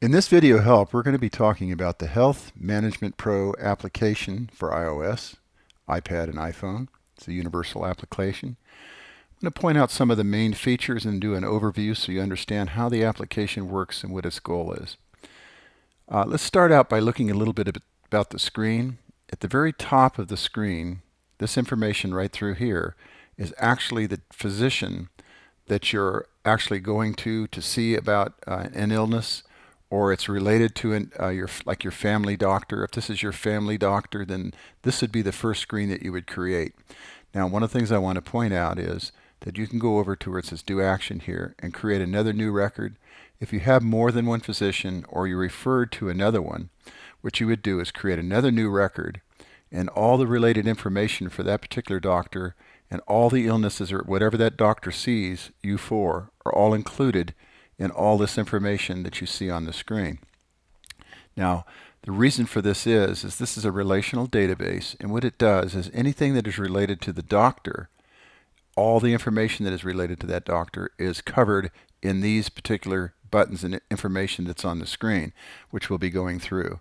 In this video help, we're going to be talking about the Health Management Pro application for iOS, iPad, and iPhone. It's a universal application. I'm going to point out some of the main features and do an overview so you understand how the application works and what its goal is. Let's start out by looking a little bit about the screen. At the very top of the screen, this information right through here is actually the physician that you're actually going to see about an illness, or it's related to your family doctor. If this is your family doctor, then this would be the first screen that you would create. Now, one of the things I want to point out is that you can go over to where it says Do Action here and create another new record. If you have more than one physician or you're referred to another one, what you would do is create another new record, and all the related information for that particular doctor and all the illnesses or whatever that doctor sees you for are all included in all this information that you see on the screen. Now, the reason for this is this is a relational database, and what it does is anything that is related to the doctor, all the information that is related to that doctor is covered in these particular buttons and information that's on the screen, which we'll be going through.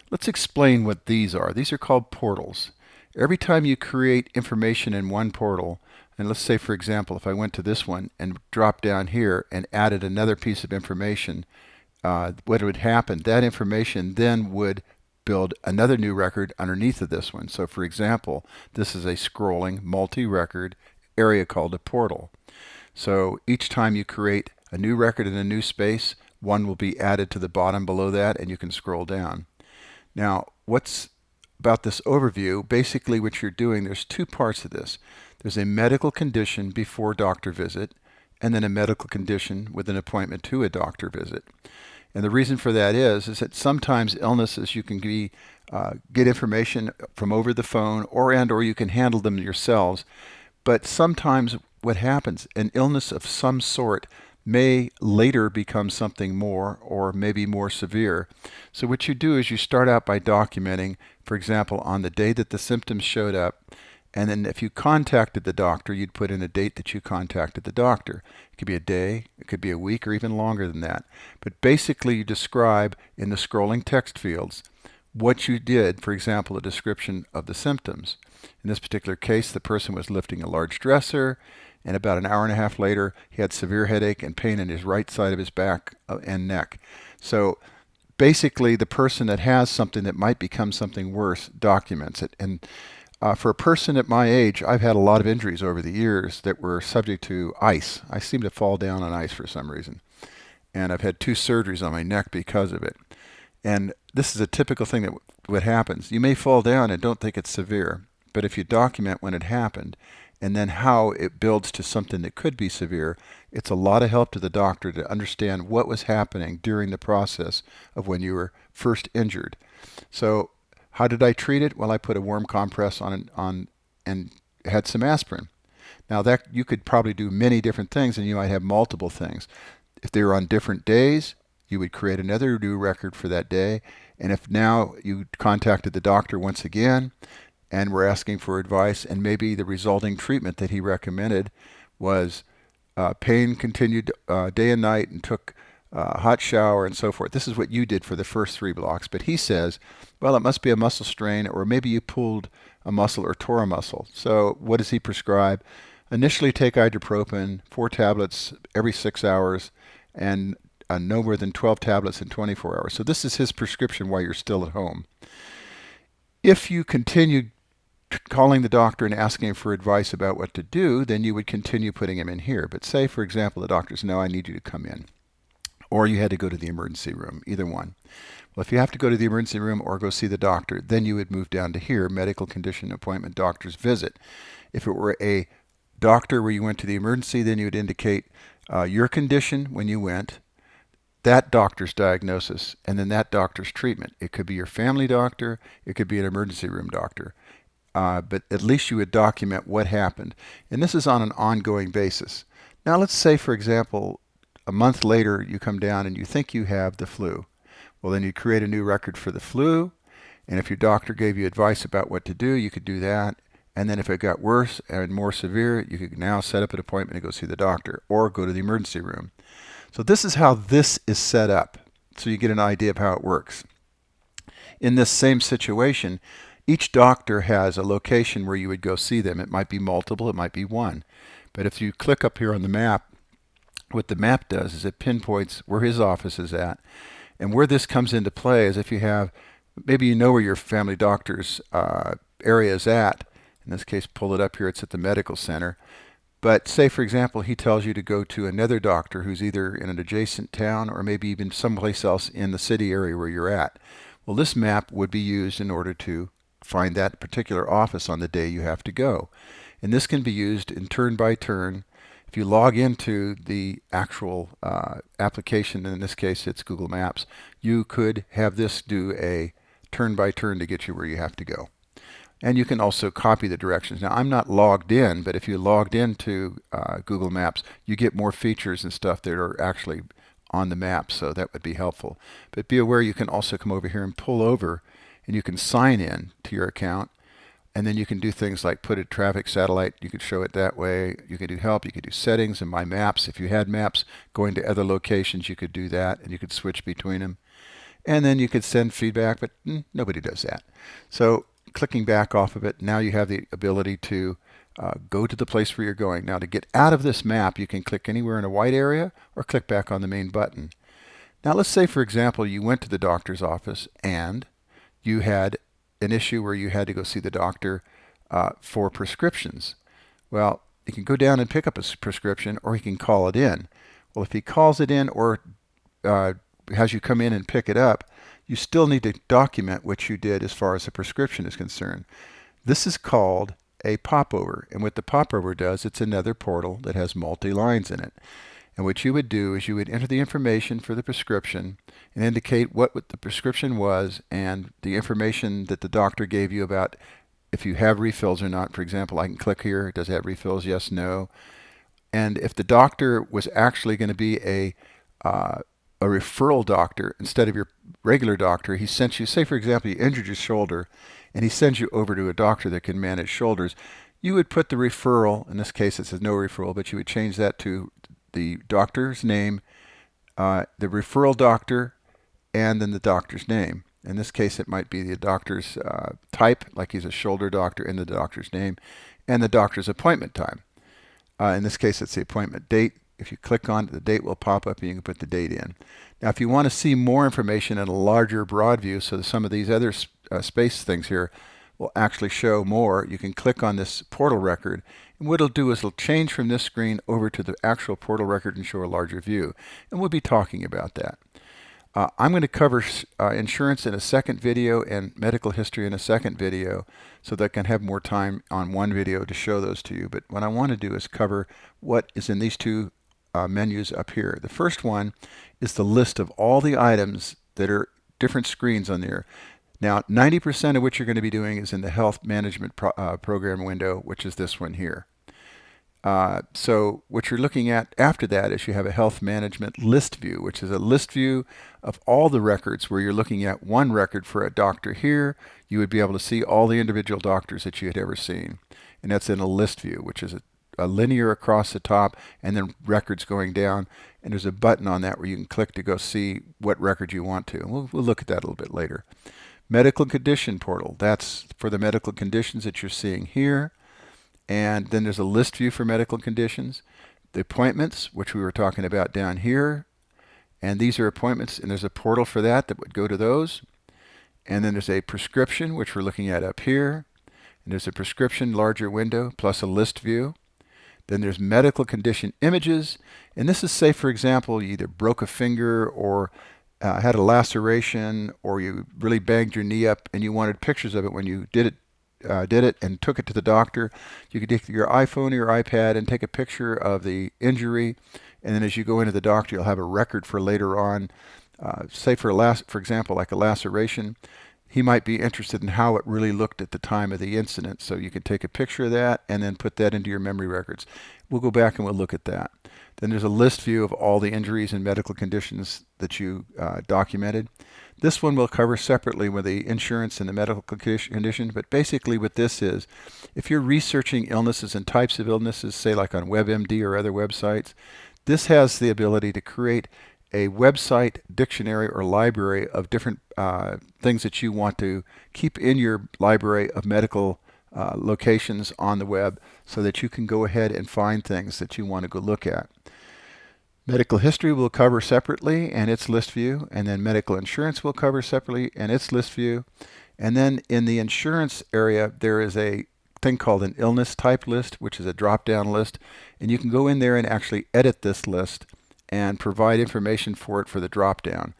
Let's explain what these are. These are called portals. Every time you create information in one portal, and let's say, for example, if I went to this one and dropped down here and added another piece of information, what would happen? That information then would build another new record underneath of this one. So, for example, this is a scrolling multi-record area called a portal. So each time you create a new record in a new space, one will be added to the bottom below that, and you can scroll down. Now, what's about this overview? Basically what you're doing, there's two parts of this. There's a medical condition before doctor visit, and then a medical condition with an appointment to a doctor visit. And the reason for that is that sometimes illnesses you can get information from over the phone or you can handle them yourselves. But sometimes what happens, an illness of some sort may later become something more or maybe more severe. So what you do is you start out by documenting, for example, on the day that the symptoms showed up, and then if you contacted the doctor, you'd put in a date that you contacted the doctor. It could be a day, it could be a week, or even longer than that. But basically you describe in the scrolling text fields what you did, for example, a description of the symptoms. In this particular case, the person was lifting a large dresser, and about an hour and a half later, he had severe headache and pain in his right side of his back and neck. So basically, the person that has something that might become something worse documents it. And for a person at my age, I've had a lot of injuries over the years that were subject to ice. I seem to fall down on ice for some reason. And I've had 2 surgeries on my neck because of it. And this is a typical thing that what happens. You may fall down and don't think it's severe, but if you document when it happened and then how it builds to something that could be severe, it's a lot of help to the doctor to understand what was happening during the process of when you were first injured. So how did I treat it? Well, I put a warm compress on and had some aspirin. Now that you could probably do many different things, and you might have multiple things. If they were on different days, you would create another new record for that day. And if now you contacted the doctor once again and were asking for advice, and maybe the resulting treatment that he recommended was pain continued day and night and took a hot shower and so forth. This is what you did for the first 3 blocks. But he says, well, it must be a muscle strain, or maybe you pulled a muscle or tore a muscle. So what does he prescribe? Initially take ibuprofen, 4 tablets every 6 hours, and no more than 12 tablets in 24 hours. So this is his prescription while you're still at home. If you continue calling the doctor and asking for advice about what to do, then you would continue putting him in here. But say, for example, the doctor's, no, I need you to come in. Or you had to go to the emergency room, either one. Well, if you have to go to the emergency room or go see the doctor, then you would move down to here, medical condition, appointment, doctor's visit. If it were a doctor where you went to the emergency, then you would indicate your condition when you went, that doctor's diagnosis, and then that doctor's treatment. It could be your family doctor, it could be an emergency room doctor. But at least you would document what happened. And this is on an ongoing basis. Now let's say, for example, a month later you come down and you think you have the flu. Well, then you create a new record for the flu, and if your doctor gave you advice about what to do, you could do that. And then if it got worse and more severe, you could now set up an appointment to go see the doctor or go to the emergency room. So this is how this is set up so you get an idea of how it works. In this same situation, each doctor has a location where you would go see them. It might be multiple, it might be one. But if you click up here on the map, what the map does is it pinpoints where his office is at. And where this comes into play is if you have, maybe you know where your family doctor's area is at. In this case, pull it up here, it's at the medical center. But say, for example, he tells you to go to another doctor who's either in an adjacent town or maybe even someplace else in the city area where you're at. Well, this map would be used in order to find that particular office on the day you have to go. And this can be used in turn by turn. If you log into the actual application, in this case it's Google Maps, you could have this do a turn by turn to get you where you have to go. And you can also copy the directions. Now, I'm not logged in, but if you logged into Google Maps, you get more features and stuff that are actually on the map, so that would be helpful. But be aware you can also come over here and pull over, and you can sign in to your account, and then you can do things like put a traffic satellite. You could show it that way. You could do help. You could do settings and my maps. If you had maps going to other locations, you could do that, and you could switch between them. And then you could send feedback, but nobody does that. So clicking back off of it, now you have the ability to go to the place where you're going. Now, to get out of this map, you can click anywhere in a white area or click back on the main button. Now, let's say, for example, you went to the doctor's office and you had an issue where you had to go see the doctor for prescriptions. Well, you can go down and pick up a prescription, or he can call it in. Well, if he calls it in or has you come in and pick it up, you still need to document what you did as far as the prescription is concerned. This is called a popover, and what the popover does, it's another portal that has multi-lines in it. And what you would do is you would enter the information for the prescription and indicate what the prescription was and the information that the doctor gave you about if you have refills or not. For example, I can click here, does it have refills? Yes, no. And if the doctor was actually going to be a referral doctor instead of your regular doctor, he sent you, say for example, you injured your shoulder and he sends you over to a doctor that can manage shoulders, you would put the referral, in this case it says no referral, but you would change that to the doctor's name, the referral doctor, and then the doctor's name. In this case it might be the doctor's type, like he's a shoulder doctor, and the doctor's name, and the doctor's appointment time. In this case it's the appointment date. If you click on it, the date will pop up and you can put the date in. Now, if you want to see more information in a larger broad view, so that some of these other space things here will actually show more, you can click on this portal record. And what it'll do is it'll change from this screen over to the actual portal record and show a larger view. And we'll be talking about that. I'm going to cover insurance in a second video and medical history in a second video so that I can have more time on one video to show those to you. But what I want to do is cover what is in these two menus up here. The first one is the list of all the items that are different screens on there. Now, 90% of what you're going to be doing is in the health management program window, which is this one here. So what you're looking at after that is you have a health management list view, which is a list view of all the records where you're looking at one record for a doctor here. You would be able to see all the individual doctors that you had ever seen. And that's in a list view, which is a linear across the top and then records going down, and there's a button on that where you can click to go see what record you want to. And we'll look at that a little bit later. Medical condition portal, that's for the medical conditions that you're seeing here. And then there's a list view for medical conditions. The appointments, which we were talking about down here, and these are appointments, and there's a portal for that would go to those. And then there's a prescription, which we're looking at up here, and there's a prescription larger window plus a list view. Then there's medical condition images, and this is, say for example, you either broke a finger or had a laceration, or you really banged your knee up and you wanted pictures of it when you did it and took it to the doctor. You could take your iPhone or your iPad and take a picture of the injury, and then as you go into the doctor, you'll have a record for later on. Say for example, like a laceration, he might be interested in how it really looked at the time of the incident. So you can take a picture of that and then put that into your memory records. We'll go back and we'll look at that. Then there's a list view of all the injuries and medical conditions that you documented. This one we'll cover separately with the insurance and the medical condition, but basically what this is, if you're researching illnesses and types of illnesses, say like on WebMD or other websites, this has the ability to create a website dictionary or library of different things that you want to keep in your library of medical locations on the web so that you can go ahead and find things that you want to go look at. Medical history will cover separately and its list view, and then medical insurance will cover separately and its list view. And then in the insurance area, there is a thing called an illness type list, which is a drop-down list, and you can go in there and actually edit this list and provide information for it for the drop-down.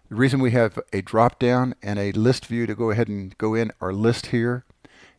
The reason we have a drop-down and a list view to go ahead and go in our list here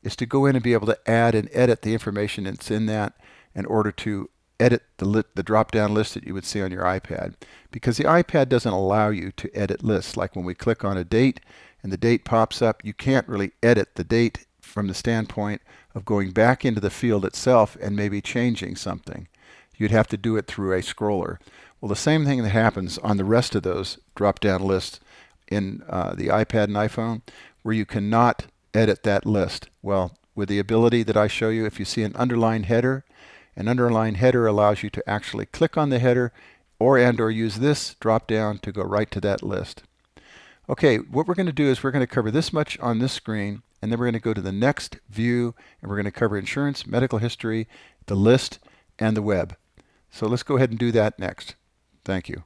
is to go in and be able to add and edit the information that's in that in order to edit the drop-down list that you would see on your iPad. Because the iPad doesn't allow you to edit lists. Like when we click on a date and the date pops up, you can't really edit the date from the standpoint of going back into the field itself and maybe changing something. You'd have to do it through a scroller. Well, the same thing that happens on the rest of those drop-down lists in the iPad and iPhone, where you cannot edit that list. Well, with the ability that I show you, if you see an underlined header, an underlined header allows you to actually click on the header or use this drop-down to go right to that list. Okay, what we're going to do is we're going to cover this much on this screen, and then we're going to go to the next view, and we're going to cover insurance, medical history, the list, and the web. So let's go ahead and do that next. Thank you.